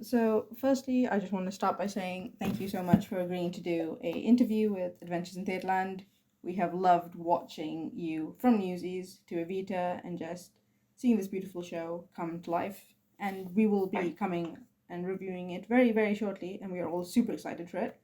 So firstly, I just want to start by saying thank you so much for agreeing to do a interview with Adventures in Theatreland. We have loved watching you from Newsies to Evita and just seeing this beautiful show come to life. And we will be coming and reviewing it very, very shortly, and we are all super excited for it.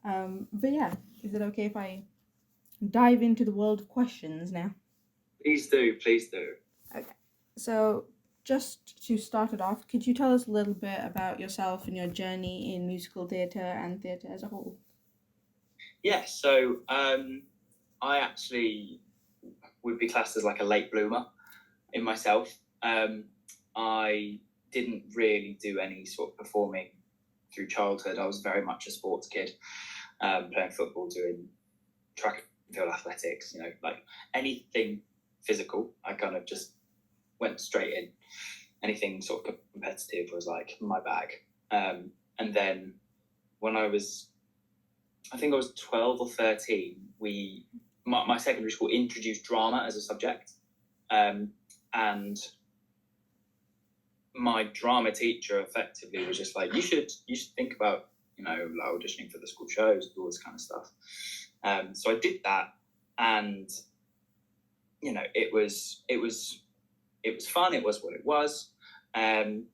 But yeah, is it okay if I dive into the world of questions now? Please do, please do. Okay. So, just to start it off, could you tell us a little bit about yourself and your journey in musical theatre and theatre as a whole? Yeah, so I actually would be classed as like a late bloomer in myself. I didn't really do any sort of performing through childhood. I was very much a sports kid, playing football, doing track and field athletics, like anything physical. I kind of just went straight in. Anything sort of competitive was like my bag. And then when I think I was 12 or 13, my secondary school introduced drama as a subject. And my drama teacher effectively was just like, you should think about, like auditioning for the school shows, all this kind of stuff. So I did that, and it was fun. It was what it was. And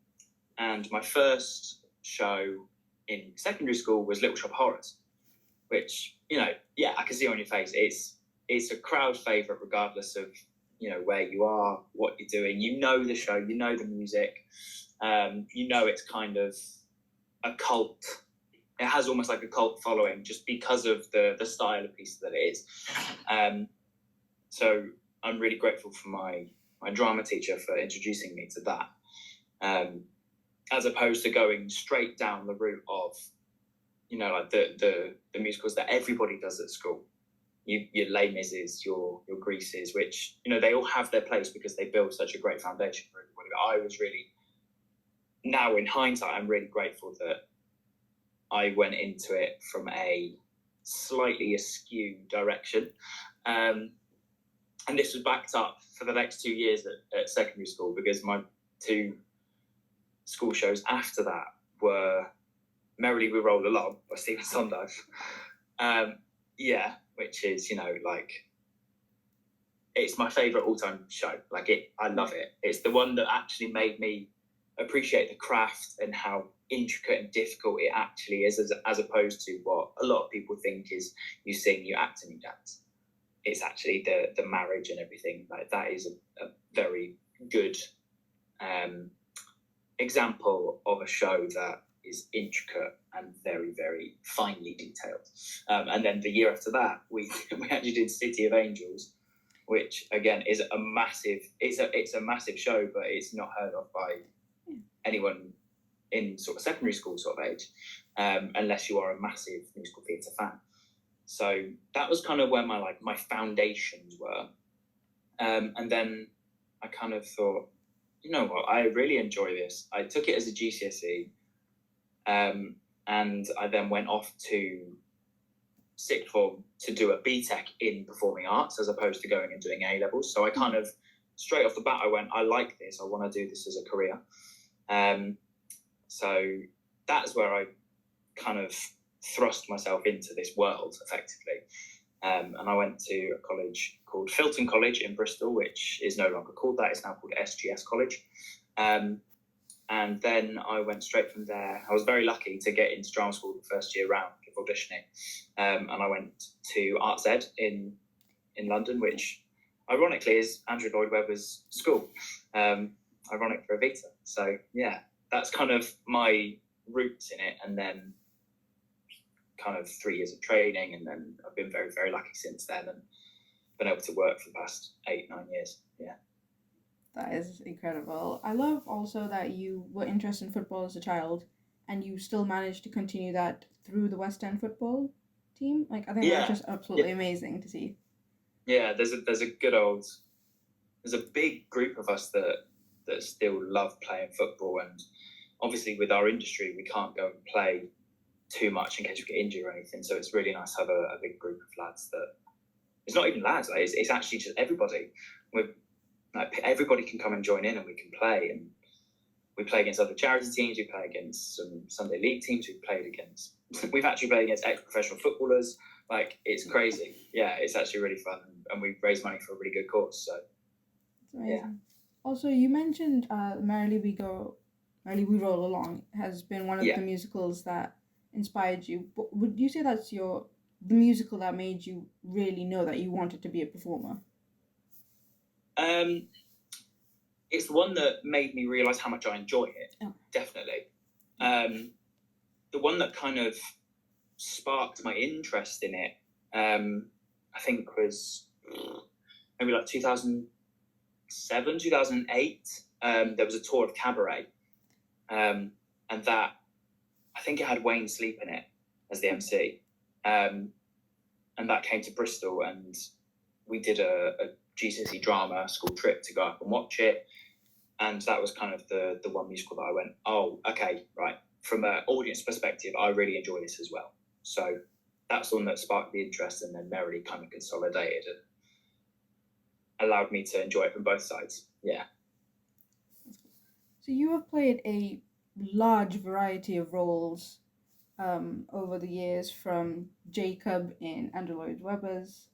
my first show in secondary school was Little Shop of Horrors, which, I can see on your face. It's a crowd favorite, regardless of, where you are, what you're doing. The show, the music. It's kind of a cult. It has almost like a cult following just because of the style of piece that it is. So I'm really grateful for my drama teacher for introducing me to that, as opposed to going straight down the route of, like the musicals that everybody does at school. Your Les Mises, your Greases, which, they all have their place because they build such a great foundation for everybody. But I was really, now in hindsight, I'm really grateful that I went into it from a slightly askew direction. And this was backed up for the next 2 years at secondary school, because my two school shows after that were Merrily We Roll Along by Stephen Sondheim. Which is, it's my favourite all-time show. I love it. It's the one that actually made me appreciate the craft and how intricate and difficult it actually is, as opposed to what a lot of people think is you sing, you act, and you dance. It's actually the marriage and everything. Like, that is a very good example of a show that is intricate and very, very finely detailed. And then the year after that, we actually did City of Angels, which again is a massive show, but it's not heard of by anyone in sort of secondary school sort of age, unless you are a massive musical theatre fan. So that was kind of where my foundations were. And then I kind of thought, you know what, I really enjoy this. I took it as a GCSE, and I then went off to sixth form to do a BTEC in performing arts, as opposed to going and doing A levels. So I kind of, straight off the bat, I went, I like this. I want to do this as a career. So that's where I kind of thrust myself into this world, effectively. And I went to a college called Filton College in Bristol, which is no longer called that. It's now called SGS College. And then I went straight from there. I was very lucky to get into drama school the first year round of auditioning. And I went to Arts Ed in London, which ironically is Andrew Lloyd Webber's school. Ironic for Evita. So yeah, that's kind of my roots in it. And then kind of 3 years of training, and then I've been very, very lucky since then, and been able to work for the past 8-9 years. Yeah. That is incredible. I love also that you were interested in football as a child, and you still managed to continue that through the West End football team. I think that's just absolutely amazing to see. Yeah, there's a big group of us that still love playing football, and obviously with our industry we can't go and play too much in case we get injured or anything. So it's really nice to have a big group of lads that, it's not even lads, it's actually just everybody. Everybody can come and join in, and we can play. And we play against other charity teams, we play against some Sunday league teams, we've actually played against ex-professional footballers. Like, it's crazy. Yeah, it's actually really fun, and we raise money for a really good cause. So, yeah. Also, you mentioned Merrily We Roll Along has been one of the musicals that inspired you. But would you say that's the musical that made you really know that you wanted to be a performer? It's the one that made me realise how much I enjoy it. Oh. Definitely. The one that kind of sparked my interest in it, I think was maybe like 2007, 2008. There was a tour of Cabaret, and that, I think it had Wayne Sleep in it as the MC, and that came to Bristol, and we did a GCSE drama school trip to go up and watch it, and that was kind of the one musical that I went, oh, okay, right, from an audience perspective, I really enjoy this as well. So that's the one that sparked the interest, and then Merrily kind of consolidated and allowed me to enjoy it from both sides. Yeah. So you have played a large variety of roles over the years, from Jacob in Andrew Lloyd Webber's,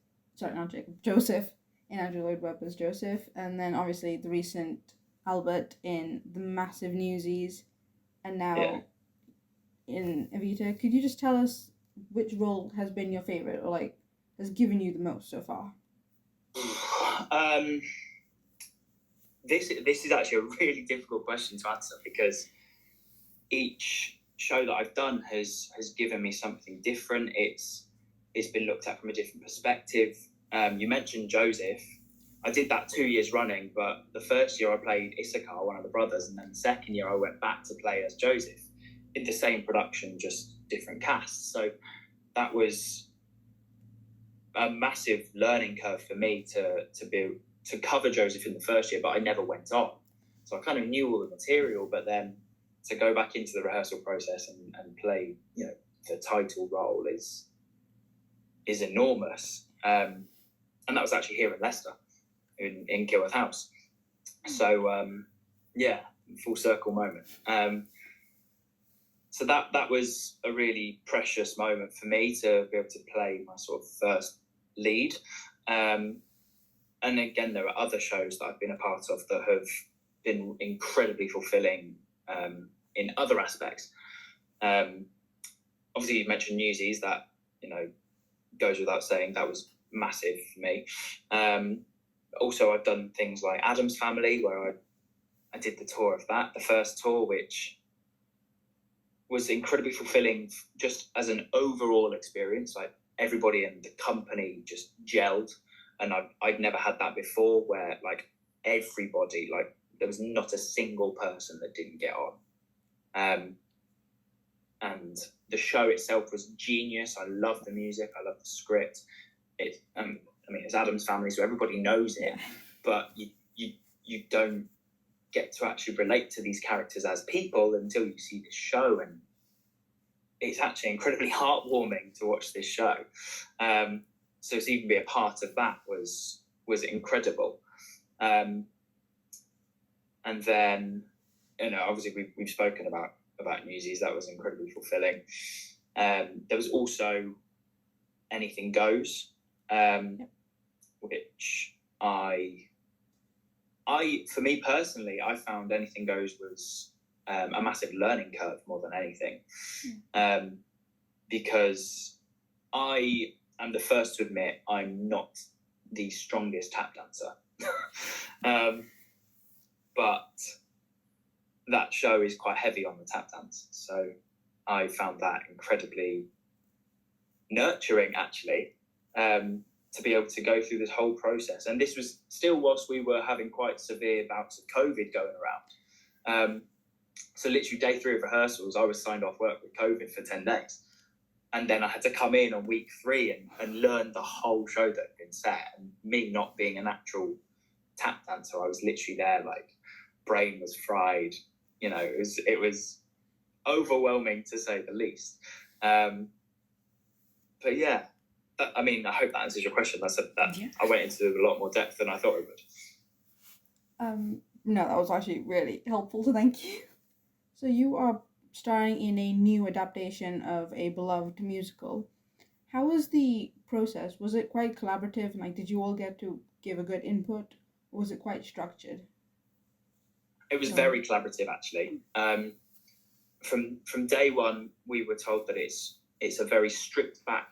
Joseph in Andrew Lloyd Webber's Joseph, and then obviously the recent Albert in the massive Newsies, and now in Evita. Could you just tell us which role has been your favorite, or like has given you the most so far? This is actually a really difficult question to answer, because each show that I've done has given me something different. It's been looked at from a different perspective. You mentioned Joseph. I did that 2 years running, but the first year I played Issachar, one of the brothers, and then the second year I went back to play as Joseph in the same production, just different casts. So that was a massive learning curve for me to cover Joseph in the first year, but I never went on. So I kind of knew all the material, but then to go back into the rehearsal process and play, the title role is enormous. And that was actually here in Leicester, in Kilworth House. So, full circle moment. So that was a really precious moment for me, to be able to play my sort of first lead. And again, there are other shows that I've been a part of that have been incredibly fulfilling in other aspects. Obviously, you mentioned Newsies, that goes without saying, that was massive for me. Also, I've done things like Addams Family, where I did the tour of that, the first tour, which was incredibly fulfilling just as an overall experience. Like, everybody in the company just gelled, and I'd never had that before, where like everybody, like there was not a single person that didn't get on. And the show itself was genius. I love the music, I love the script. It's Addams Family, so everybody knows it, but you don't get to actually relate to these characters as people until you see this show, and it's actually incredibly heartwarming to watch this show. So to even be a part of that was incredible. And then, obviously we've spoken about Newsies. That was incredibly fulfilling. There was also Anything Goes, which for me personally, I found Anything Goes was a massive learning curve more than anything, because I am the first to admit I'm not the strongest tap dancer, but that show is quite heavy on the tap dance, so I found that incredibly nurturing, actually, to be able to go through this whole process. And this was still whilst we were having quite severe bouts of COVID going around. So literally day 3 of rehearsals, I was signed off work with COVID for 10 days. And then I had to come in on week 3 and learn the whole show that had been set. And me not being a natural tap dancer, I was literally there, like, brain was fried. It was overwhelming, to say the least. But yeah, I hope that answers your question. I said that I went into a lot more depth than I thought it would. No, that was actually really helpful, so thank you. So you are starring in a new adaptation of a beloved musical. How was the process? Was it quite collaborative? Like, did you all get to give a good input? Or was it quite structured? It was So, very collaborative, actually. From day one, we were told that it's a very stripped back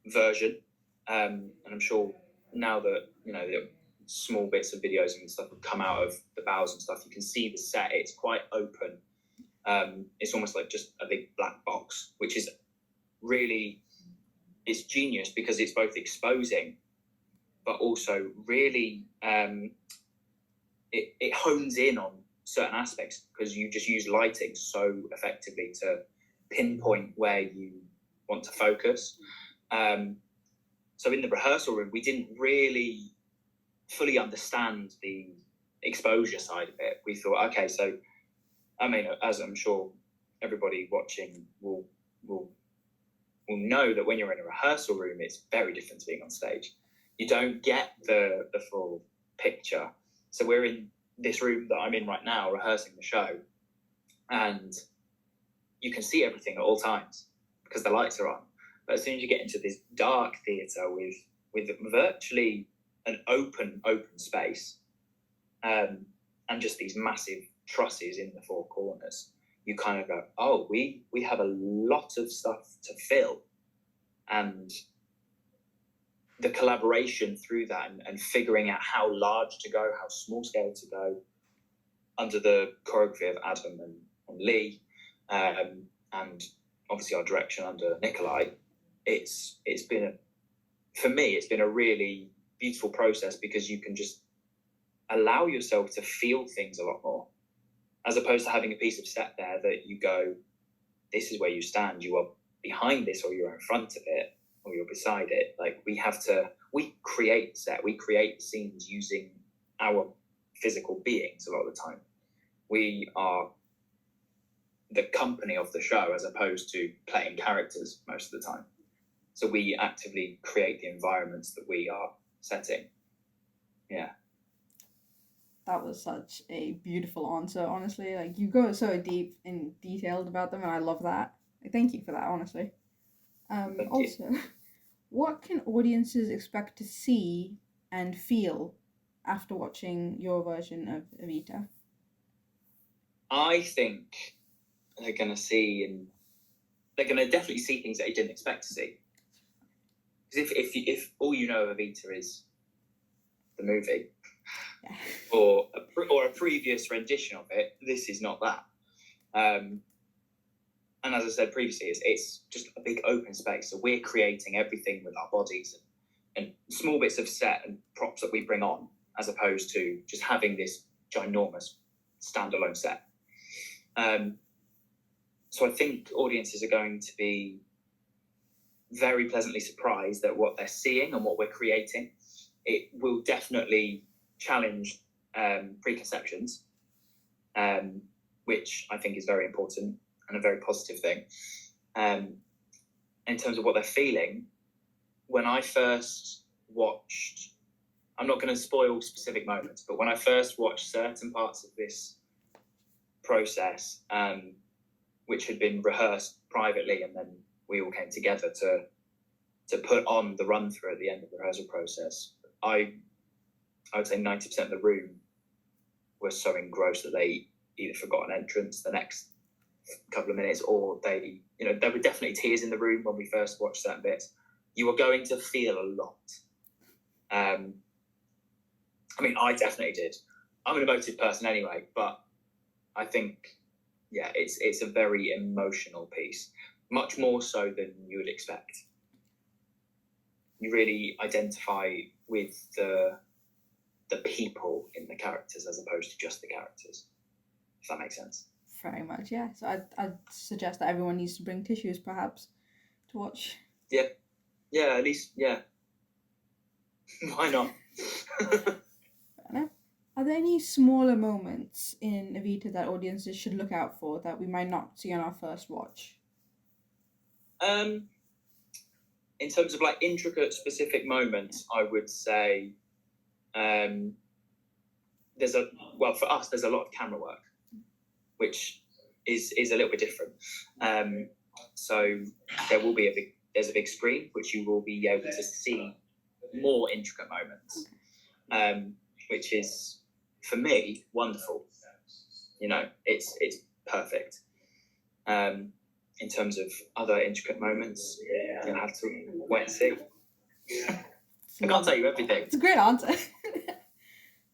version, and I'm sure now that the small bits of videos and stuff have come out of the bowels and stuff, you can see the set. It's quite open. It's almost like just a big black box, which is really, it's genius because it's both exposing, but also really it hones in on certain aspects because you just use lighting so effectively to pinpoint where you want to focus. So in the rehearsal room, we didn't really fully understand the exposure side of it. We thought, okay, so I mean, as I'm sure everybody watching will know that when you're in a rehearsal room, it's very different to being on stage. You don't get the full picture. So we're in this room that I'm in right now, rehearsing the show, and you can see everything at all times because the lights are on. But as soon as you get into this dark theatre with virtually an open space, and just these massive trusses in the four corners, you kind of go, oh, we have a lot of stuff to fill. And the collaboration through that and figuring out how large to go, how small scale to go, under the choreography of Adam and Lee, and obviously our direction under Nikolai, it's been for me, it's been a really beautiful process because you can just allow yourself to feel things a lot more, as opposed to having a piece of set there that you go, this is where you stand, you are behind this, or you're in front of it, or you're beside it. Like we create set, we create scenes using our physical beings a lot of the time. We are the company of the show as opposed to playing characters most of the time. So we actively create the environments that we are setting. Yeah. that was such a beautiful answer, honestly. Like, you go so deep and detailed about them, and I love that. Thank you for that, honestly. Also, what can audiences expect to see and feel after watching your version of Evita? I think they're going to definitely see things that they didn't expect to see. Because if all you know of Evita is the movie, Yeah. or a previous rendition of it, this is not that. And as I said previously, it's just a big open space. So we're creating everything with our bodies and small bits of set and props that we bring on, as opposed to just having this ginormous standalone set. So I think audiences are going to be very pleasantly surprised at what they're seeing and what we're creating. It will definitely challenge preconceptions, which I think is very important and a very positive thing. In terms of what they're feeling, when I first watched, I'm not going to spoil specific moments, but when I first watched certain parts of this process, which had been rehearsed privately, and then we all came together to put on the run through at the end of the rehearsal process, I would say 90% of the room were so engrossed that they either forgot an entrance the next couple of minutes, or there were definitely tears in the room when we first watched certain bits. You were going to feel a lot. I mean, I definitely did. I'm an emotive person anyway, but I think, yeah, it's a very emotional piece, much more so than you would expect. You really identify with the people in the characters as opposed to just the characters, if that makes sense. Very much, yeah. So I'd suggest that everyone needs to bring tissues, perhaps, to watch. Yeah, at least, yeah. Why not? Fair enough. Are there any smaller moments in Evita that audiences should look out for that we might not see on our first watch? In terms of like intricate, specific moments, I would say for us, there's a lot of camera work, which is a little bit different. So there's a big screen which you will be able to see more intricate moments, which is for me wonderful. You know, it's perfect. In terms of other intricate moments, you'll have to wait and see. I can't tell you everything. It's a great answer.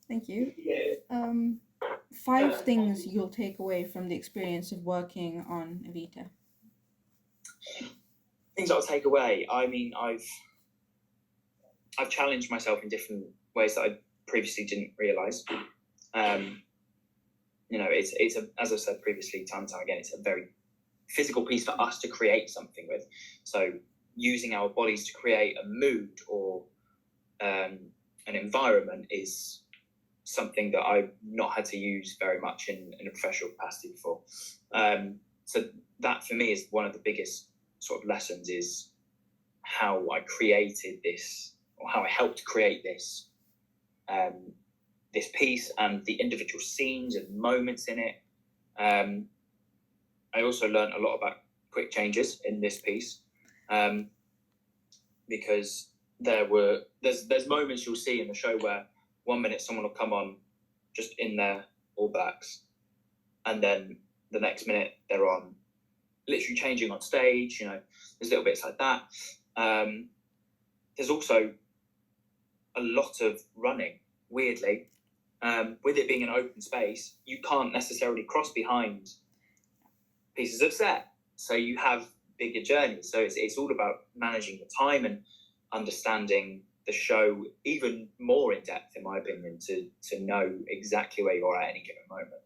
Thank you. 5 things you'll take away from the experience of working on Evita. Things I'll take away. I mean, I've challenged myself in different ways that I previously didn't realise. You know, it's as I said previously, time and time again, it's a very physical piece for us to create something with. So using our bodies to create a mood or an environment is something that I've not had to use very much in a professional capacity before. So that for me is one of the biggest sort of lessons, is how I created this, or how I helped create this this piece and the individual scenes and moments in it. I also learned a lot about quick changes in this piece, because there's moments you'll see in the show where 1 minute someone will come on just in their All Blacks, and then the next minute they're on literally changing on stage. You know, there's little bits like that. There's also a lot of running, weirdly. With it being an open space, you can't necessarily cross behind pieces of set, so you have bigger journeys. So it's all about managing the time and understanding the show even more in depth, in my opinion, to know exactly where you are at any given moment.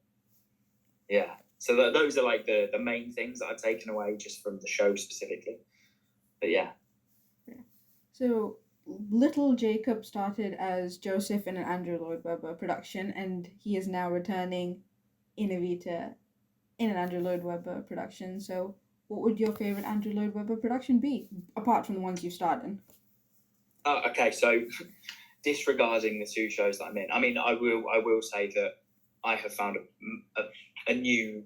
Yeah, so those are like the main things that I've taken away just from the show specifically. But yeah. So little Jacob started as Joseph in an Andrew Lloyd Webber production, and he is now returning in Evita in an Andrew Lloyd Webber production. So what would your favourite Andrew Lloyd Webber production be, apart from the ones you've starred in? Okay, so disregarding the 2 shows that I'm in, I mean, I will say that I have found a new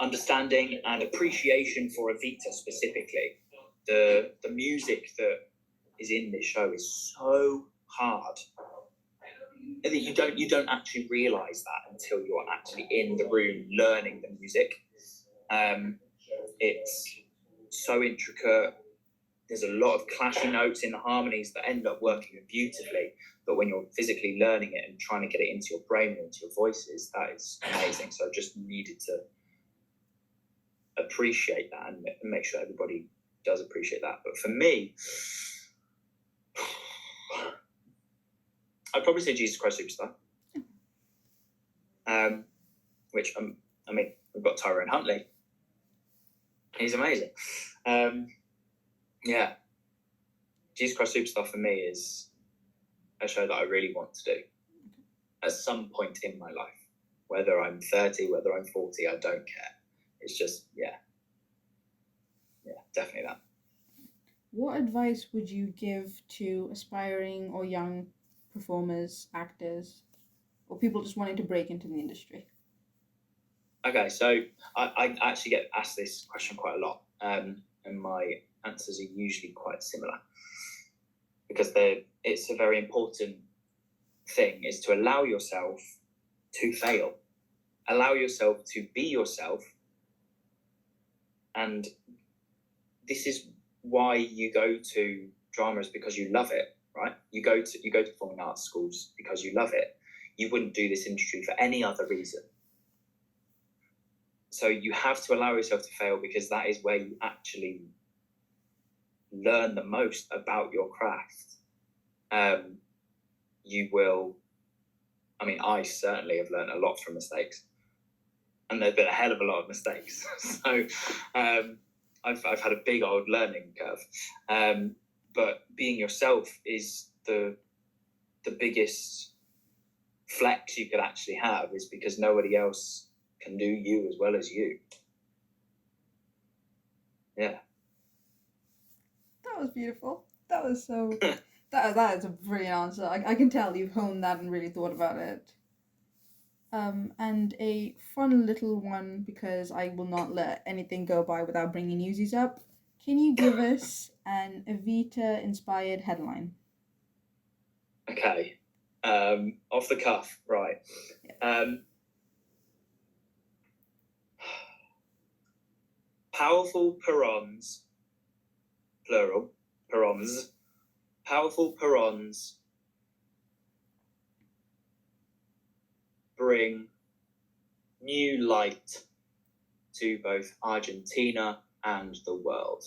understanding and appreciation for Evita specifically. The music that is in this show is so hard that you don't actually realise that until you're actually in the room learning the music. It's so intricate. There's a lot of clashing notes in the harmonies that end up working beautifully, but when you're physically learning it and trying to get it into your brain and into your voices, that is amazing. So I just needed to appreciate that and make sure everybody does appreciate that. But for me, I'd probably say Jesus Christ Superstar. Which, I mean, we've got Tyrone Huntley. He's amazing. Yeah. Jesus Christ Superstar for me is a show that I really want to do at some point in my life. Whether I'm 30, whether I'm 40, I don't care. It's just, yeah, definitely that. What advice would you give to aspiring or young performers, actors, or people just wanting to break into the industry? Okay, so I actually get asked this question quite a lot, and my answers are usually quite similar, because it's a very important thing, is to allow yourself to fail, allow yourself to be yourself. And this is why you go to drama, is because you love it, right? You go to performing arts schools because you love it. You wouldn't do this industry for any other reason. So you have to allow yourself to fail, because that is where you actually learn the most about your craft. You will, I mean, I certainly have learned a lot from mistakes, and there's been a hell of a lot of mistakes. So I've had a big old learning curve. But being yourself is the biggest flex you could actually have, is because nobody else can do you as well as you. Yeah. That was beautiful. That was so... that is a brilliant answer. I can tell you've honed that and really thought about it. And a fun little one, because I will not let anything go by without bringing newsies up. Can you give us an Evita inspired headline? Okay. Off the cuff, right. Powerful perons, plural, perons, powerful perons bring new light to both Argentina and the world.